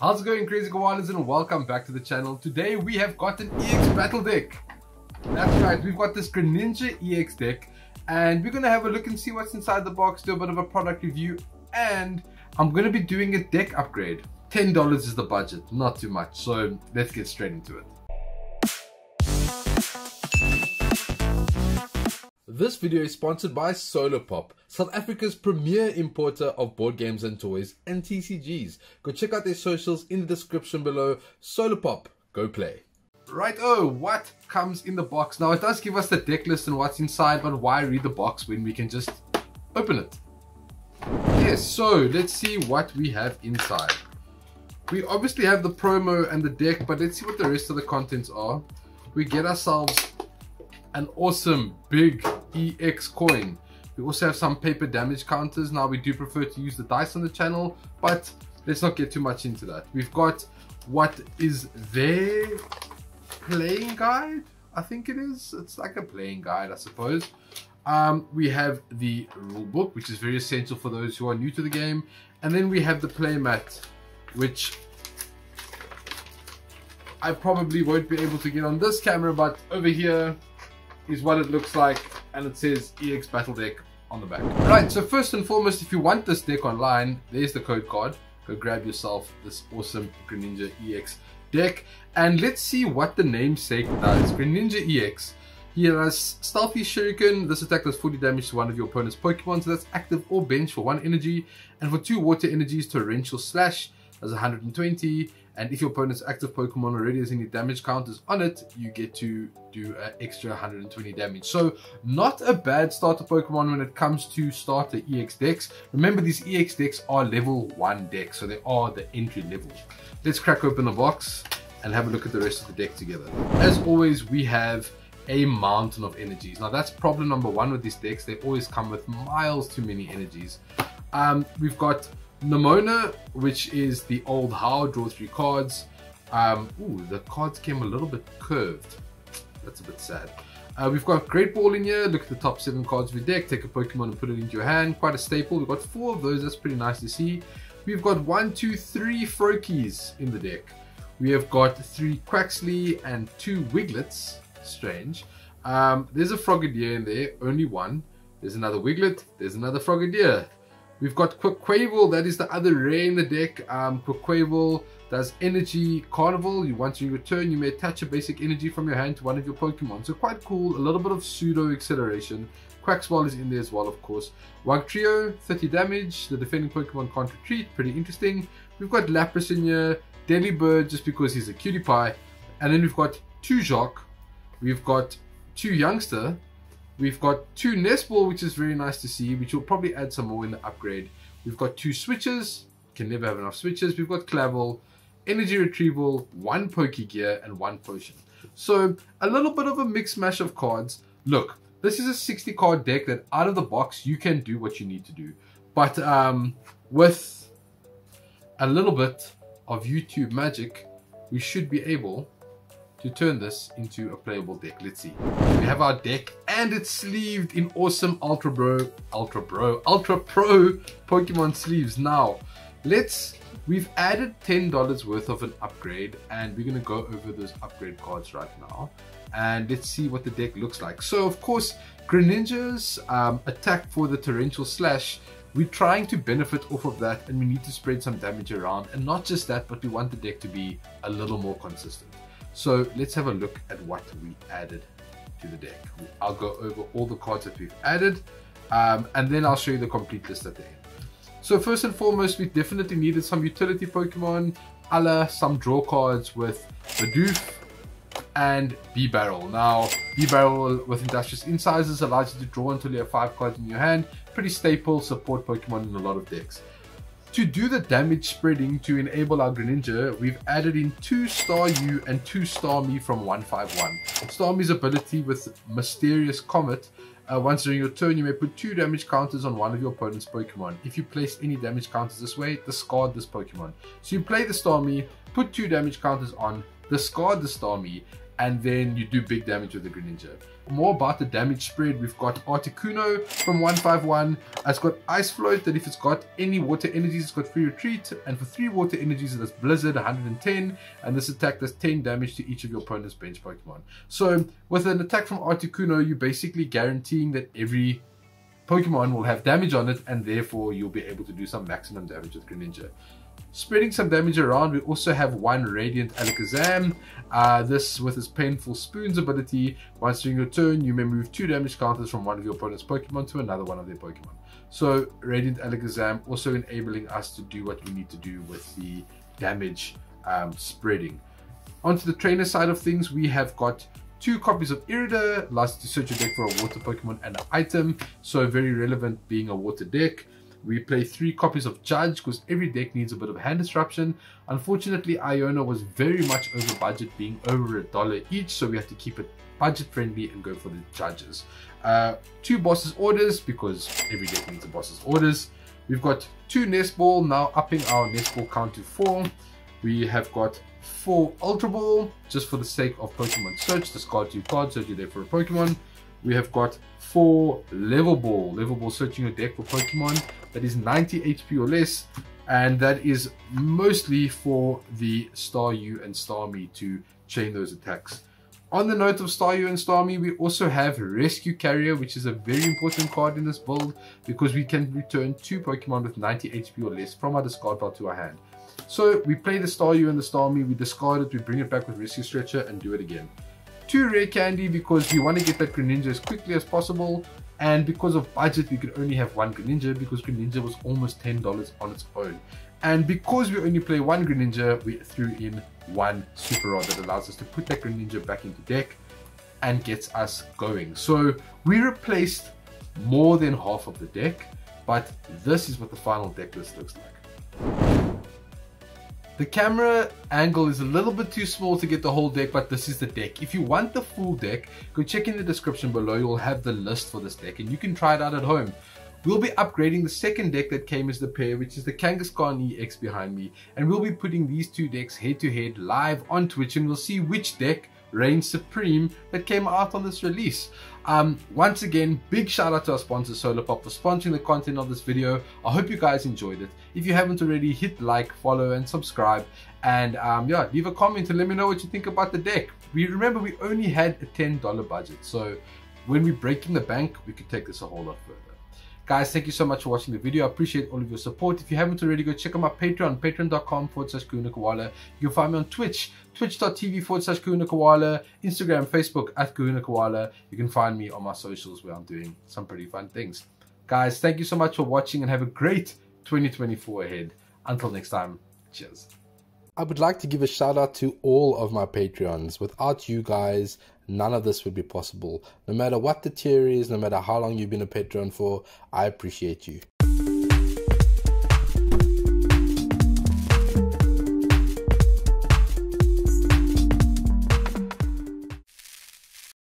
How's it going, crazy koalas, and welcome back to the channel. Today we have got an EX Battle Deck. That's right, we've got this Greninja EX deck, and we're going to have a look and see what's inside the box, do a bit of a product review, and I'm going to be doing a deck upgrade. $10 is the budget, not too much, so let's get straight into it. This video is sponsored by Solarpop, South Africa's premier importer of board games and toys and TCGs. Go check out their socials in the description below. Solarpop, go play. Right, what comes in the box? Now it does give us the deck list and what's inside, but why read the box when we can just open it? Yes, so let's see what we have inside. We obviously have the promo and the deck, but let's see what the rest of the contents are. We get ourselves an awesome big EX coin. We also have some paper damage counters. Now we do prefer to use the dice on the channel, but let's not get too much into that. We've got what is their playing guide, I think it is. It's like a playing guide, I suppose. We have the rule book, which is very essential for those who are new to the game, and then we have the play mat, which I probably won't be able to get on this camera, but over here is what it looks like, and it says EX Battle Deck on the back. Right, so first and foremost, if you want this deck online, there's the code card. Go grab yourself this awesome Greninja EX deck, and let's see what the namesake does. Greninja EX. He has Stealthy Shuriken. This attack does 40 damage to one of your opponent's Pokemon, so that's active or bench for 1 energy, and for 2 water energies, Torrential Slash does 120, and if your opponent's active Pokemon already has any damage counters on it, you get to do an extra 120 damage. So not a bad starter Pokemon when it comes to starter EX decks. Remember, these EX decks are level 1 decks, so they are the entry level. Let's crack open the box and have a look at the rest of the deck together. As always, we have a mountain of energies. Now that's problem number 1 with these decks. They always come with miles too many energies. We've got Nemona, which is the old how, draw 3 cards. The cards came a little bit curved. That's a bit sad. We've got Great Ball in here. Look at the top 7 cards of your deck. Take a Pokemon and put it into your hand. Quite a staple. We've got 4 of those. That's pretty nice to see. We've got 1, 2, 3 Froakies in the deck. We have got 3 Quaxly and 2 Wiglets. Strange. There's a Frogadier in there. Only 1. There's another Wiglet. There's another Frogadier. We've got Quavel, that is the other rare in the deck. Quavel does Energy Carnival. Once you return, you may attach a basic energy from your hand to one of your Pokemon. So quite cool, a little bit of pseudo acceleration. Quaxwell is in there as well, of course. Wugtrio, 30 damage. The defending Pokemon can't retreat, pretty interesting. We've got Lapras in here, Delibird just because he's a cutie pie. And then we've got 2 Jacques. We've got 2 Youngster. We've got 2 Nestball, which is very nice to see, which will probably add some more in the upgrade. We've got 2 switches. Can never have enough switches. We've got Clavell, Energy Retrieval, 1 Pokegear, and 1 Potion. So a little bit of a mix mash of cards. Look, this is a 60 card deck that out of the box you can do what you need to do. But with a little bit of YouTube magic, we should be able to turn this into a playable deck. Let's see. We have our deck, and it's sleeved in awesome Ultra Pro Pokemon sleeves. Now, we've added $10 worth of an upgrade, and we're gonna go over those upgrade cards right now, and let's see what the deck looks like. So, of course, Greninja's attack for the Torrential Slash, we're trying to benefit off of that, and we need to spread some damage around, and not just that, but we want the deck to be a little more consistent. So let's have a look at what we added to the deck. I'll go over all the cards that we've added, and then I'll show you the complete list at the end. So first and foremost, we definitely needed some utility Pokemon, some draw cards with Bidoof and Bibarel. Now, Bibarel with Industrious Incisors allows you to draw until you have 5 cards in your hand. Pretty staple support Pokemon in a lot of decks. To do the damage spreading to enable our Greninja, we've added in 2 Staryu and 2 Starmie from 151. Starmie's ability with Mysterious Comet. Once during your turn, you may put 2 damage counters on one of your opponent's Pokemon. If you place any damage counters this way, discard this Pokemon. So you play the Starmie, put 2 damage counters on, discard the Starmie, and then you do big damage with the Greninja. More about the damage spread, we've got Articuno from 151. It's got Ice Float, that if it's got any water energies, it's got free retreat, and for 3 water energies, it has Blizzard 110, and this attack does 10 damage to each of your opponent's bench Pokemon. So with an attack from Articuno, you're basically guaranteeing that every Pokemon will have damage on it, and therefore you'll be able to do some maximum damage with Greninja. Spreading some damage around, we also have one Radiant Alakazam. This with his Painful Spoons ability, once during your turn, you may move 2 damage counters from one of your opponent's Pokemon to another one of their Pokemon. So Radiant Alakazam also enabling us to do what we need to do with the damage spreading. Onto the trainer side of things, we have got 2 copies of Irida, allows you to search your deck for a water Pokemon and an item, so very relevant being a water deck. We play 3 copies of Judge because every deck needs a bit of hand disruption. Unfortunately, Iona was very much over budget, being over $1 each, so we have to keep it budget friendly and go for the Judges. 2 Boss's Orders because every deck needs a Boss's Orders. We've got 2 Nest Ball, now upping our Nest Ball count to 4. We have got 4 Ultra Ball, just for the sake of Pokemon Search. Discard 2 cards, search your deck for a Pokemon. We have got 4 Level Ball, searching your deck for Pokemon that is 90 HP or less, and that is mostly for the Staryu and Starmie to chain those attacks. On the note of Staryu and Starmie, we also have Rescue Carrier, which is a very important card in this build because we can return 2 Pokemon with 90 HP or less from our discard pile to our hand. So we play the Staryu and the Starmie, we discard it, we bring it back with Rescue Stretcher and do it again. 2 Rare Candy because we want to get that Greninja as quickly as possible, and because of budget we could only have 1 Greninja because Greninja was almost $10 on its own. And because we only play 1 Greninja, we threw in 1 Super Rod that allows us to put that Greninja back into deck and gets us going. So we replaced more than half of the deck, but this is what the final deck list looks like. The camera angle is a little bit too small to get the whole deck, but this is the deck. If you want the full deck, go check in the description below. You'll have the list for this deck and you can try it out at home. We'll be upgrading the second deck that came as the pair, which is the Kangaskhan EX behind me. And we'll be putting these 2 decks head to head live on Twitch, and we'll see which deck reigns supreme that came out on this release. Once again, big shout out to our sponsor Solarpop for sponsoring the content of this video. I hope you guys enjoyed it. If you haven't already, hit like, follow and subscribe, and yeah, leave a comment and let me know what you think about the deck. Remember, we only had a $10 budget, so when we break in the bank, we could take this a whole lot further. Guys, thank you so much for watching the video. I appreciate all of your support. If you haven't already, go check out my Patreon, patreon.com/KahunaKoala. You can find me on Twitch, twitch.tv/KahunaKoala, Instagram, Facebook @KahunaKoala. You can find me on my socials where I'm doing some pretty fun things. Guys, thank you so much for watching and have a great 2024 ahead. Until next time, cheers. I would like to give a shout out to all of my Patreons. Without you guys, none of this would be possible. No matter what the tier is, no matter how long you've been a Patreon for, I appreciate you.